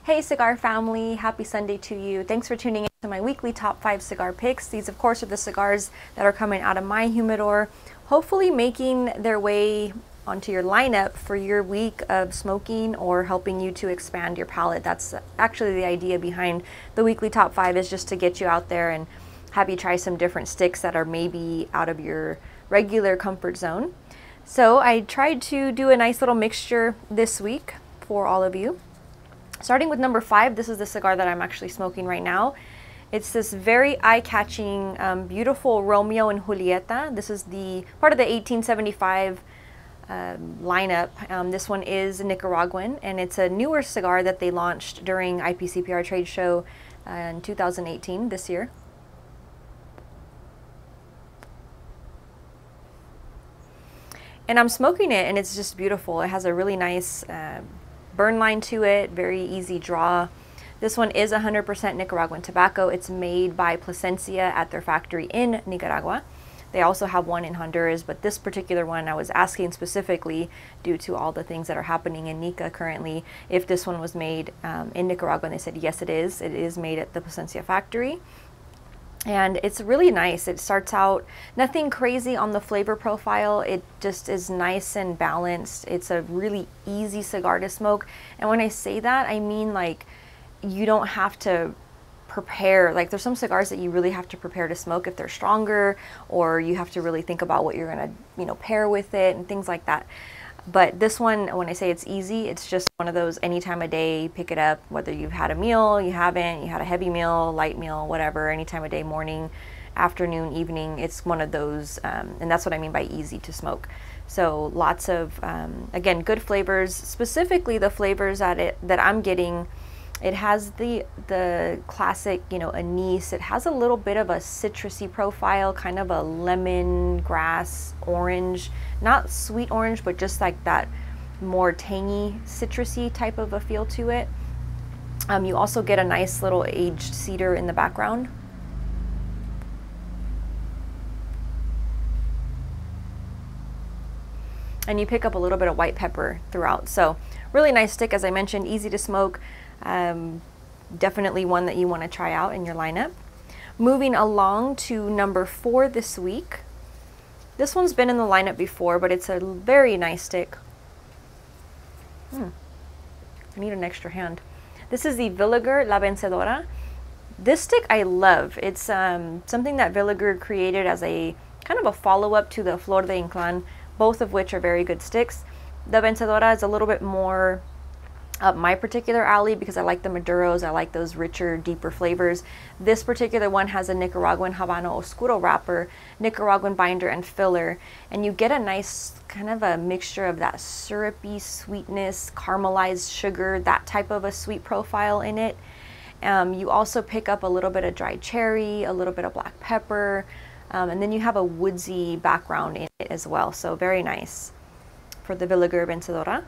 Hey cigar family, happy Sunday to you. Thanks for tuning in to my weekly top 5 cigar picks. These of course are the cigars that are coming out of my humidor, hopefully making their way onto your lineup for your week of smoking or helping you to expand your palate. That's actually the idea behind the weekly top 5, is just to get you out there and have you try some different sticks that are maybe out of your regular comfort zone. So I tried to do a nice little mixture this week for all of you. Starting with number 5, this is the cigar that I'm actually smoking right now. It's this very eye-catching, beautiful Romeo y Julieta. This is the part of the 1875 lineup. This one is Nicaraguan, and it's a newer cigar that they launched during IPCPR trade show in 2018, this year. And I'm smoking it, and it's just beautiful. It has a really nice burn line to it, very easy draw. This one is 100% Nicaraguan tobacco. It's made by Plasencia at their factory in Nicaragua. They also have one in Honduras, but this particular one I was asking specifically, due to all the things that are happening in Nica currently, if this one was made in Nicaragua, and they said yes, it is. It is made at the Plasencia factory. And it's really nice. It starts out nothing crazy on the flavor profile. It just is nice and balanced. It's a really easy cigar to smoke. And when I say that, I mean like you don't have to prepare. Like there's some cigars that you really have to prepare to smoke if they're stronger, or you have to really think about what you're gonna, pair with it and things like that. But this one, when I say it's easy, it's just one of those any time of day, pick it up, whether you've had a meal, you haven't, you had a heavy meal, light meal, whatever, any time of day, morning, afternoon, evening. It's one of those, and that's what I mean by easy to smoke. So lots of, again, good flavors, specifically the flavors that I'm getting. It has the classic, anise. It has a little bit of a citrusy profile, kind of a lemon, grass, orange, not sweet orange, but just like that more tangy, citrusy type of a feel to it. You also get a nice little aged cedar in the background. And you pick up a little bit of white pepper throughout. So really nice stick, as I mentioned, easy to smoke. Definitely one that you want to try out in your lineup. Moving along to number 4 this week. This one's been in the lineup before, but it's a very nice stick. I need an extra hand. This is the Villiger La Vencedora. This stick I love. It's something that Villiger created as a kind of a follow-up to the Flor de Inclán, both of which are very good sticks. The Vencedora is a little bit more up my particular alley because I like the Maduros. I like those richer, deeper flavors. This particular one has a Nicaraguan Habano Oscuro wrapper, Nicaraguan binder and filler, and you get a nice kind of a mixture of that syrupy sweetness, caramelized sugar, that type of a sweet profile in it. You also pick up a little bit of dried cherry, a little bit of black pepper, and then you have a woodsy background in it as well. So very nice for the Villiger Vencedora.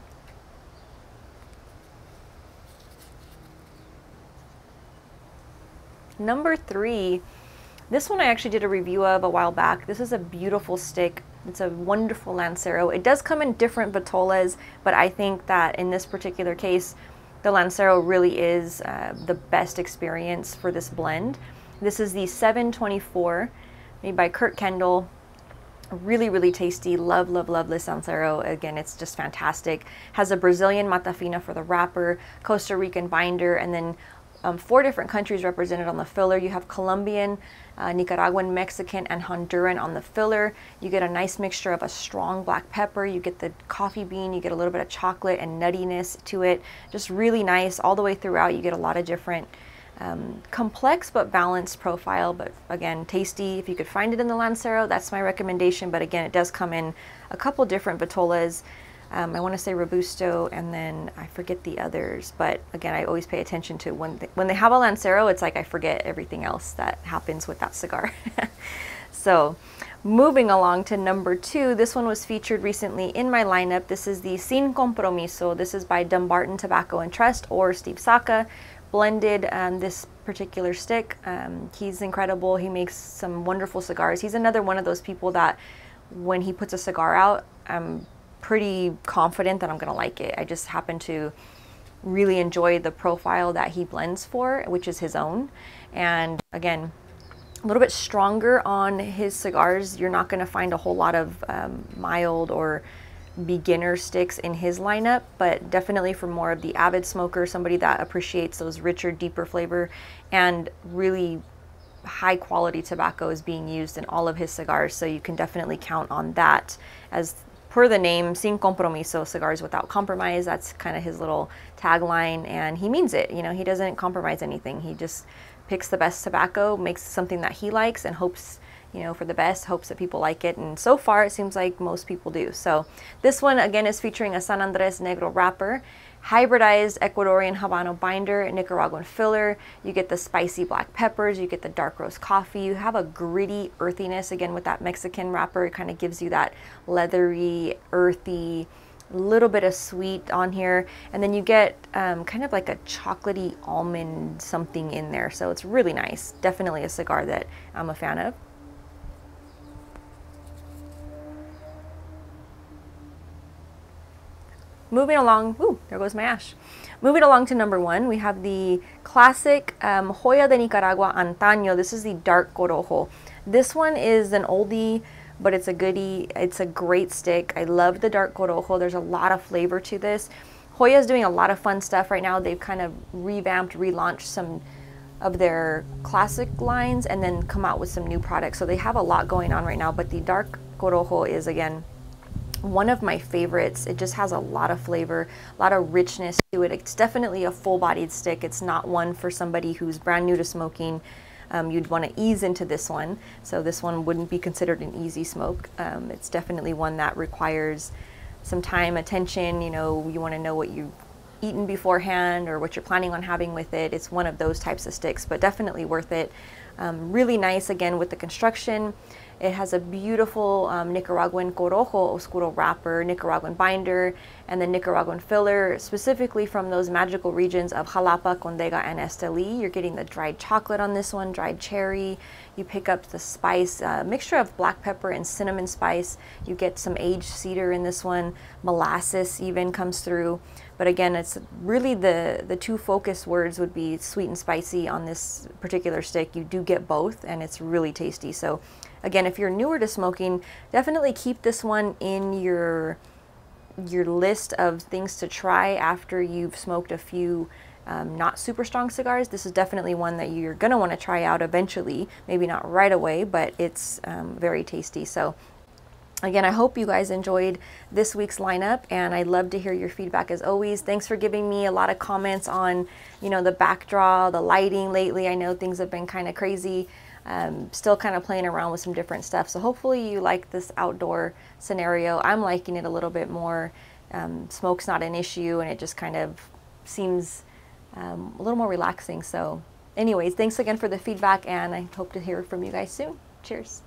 Number 3, this one I actually did a review of a while back. This is a beautiful stick. It's a wonderful Lancero. It does come in different vitolas, but I think that in this particular case, the Lancero really is the best experience for this blend. This is the 724, made by Kurt Kendall. Really, really tasty. Love, love, love this Lancero. Again, it's just fantastic. Has a Brazilian Matafina for the wrapper, Costa Rican binder, and then 4 different countries represented on the filler. You have Colombian, Nicaraguan, Mexican, and Honduran on the filler. You get a nice mixture of a strong black pepper. You get the coffee bean. You get a little bit of chocolate and nuttiness to it. Just really nice all the way throughout. You get a lot of different complex but balanced profile, but again, tasty. If you could find it in the Lancero, that's my recommendation. But again, it does come in a couple different vitolas. I want to say Robusto, and then I forget the others. But again, I always pay attention to when they have a Lancero, it's like I forget everything else that happens with that cigar. So moving along to number 2, this one was featured recently in my lineup. This is the Sin Compromiso. This is by Dumbarton Tobacco and Trust, or Steve Saka blended this particular stick. He's incredible. He makes some wonderful cigars. He's another one of those people that when he puts a cigar out, I'm pretty confident that I'm gonna like it. I just happen to really enjoy the profile that he blends for, which is his own. And again, a little bit stronger on his cigars. You're not going to find a whole lot of mild or beginner sticks in his lineup, but definitely for more of the avid smoker, somebody that appreciates those richer, deeper flavor, and really high quality tobacco is being used in all of his cigars. So you can definitely count on that. As per the name, sin compromiso, cigars without compromise. That's kind of his little tagline, and he means it. You know, he doesn't compromise anything. He just picks the best tobacco, makes something that he likes, and hopes, you know, for the best, hopes that people like it. And so far, it seems like most people do. So this one, again, is featuring a San Andres Negro wrapper, hybridized Ecuadorian Habano binder, Nicaraguan filler. You get the spicy black peppers, you get the dark roast coffee. You have a gritty earthiness, again, with that Mexican wrapper. It kind of gives you that leathery, earthy, little bit of sweet on here, and then you get kind of like a chocolatey almond something in there, so it's really nice. Definitely a cigar that I'm a fan of. Moving along, ooh, there goes my ash. Moving along to number 1, we have the classic Joya de Nicaragua Antano. This is the dark Corojo. This one is an oldie, but it's a goodie. It's a great stick. I love the dark Corojo. There's a lot of flavor to this. Joya's doing a lot of fun stuff right now. They've kind of revamped, relaunched some of their classic lines and then come out with some new products. So they have a lot going on right now, but the dark Corojo is, again, one of my favorites. It just has a lot of flavor, a lot of richness to it. It's definitely a full-bodied stick. It's not one for somebody who's brand new to smoking. You'd want to ease into this one. So this one wouldn't be considered an easy smoke. It's definitely one that requires some time, attention. You know, you want to know what you've eaten beforehand or what you're planning on having with it. It's one of those types of sticks, but definitely worth it. Really nice, again, with the construction. It has a beautiful Nicaraguan Corojo Oscuro wrapper, Nicaraguan binder, and the Nicaraguan filler, specifically from those magical regions of Jalapa, Condega, and Esteli. You're getting the dried chocolate on this one, dried cherry. You pick up the spice, mixture of black pepper and cinnamon spice. You get some aged cedar in this one. Molasses even comes through. But again, it's really the two focus words would be sweet and spicy on this particular stick. You do get both, and it's really tasty. So again, if you're newer to smoking, definitely keep this one in your list of things to try after you've smoked a few not super strong cigars. This is definitely one that you're gonna want to try out eventually, maybe not right away, but it's very tasty. So again, I hope you guys enjoyed this week's lineup, and I'd love to hear your feedback as always. Thanks for giving me a lot of comments on, you know, the backdraw, the lighting lately. I know things have been kind of crazy. Still kind of playing around with some different stuff. So hopefully you like this outdoor scenario. I'm liking it a little bit more. Smoke's not an issue, and it just kind of seems a little more relaxing. So anyways, thanks again for the feedback, and I hope to hear from you guys soon. Cheers.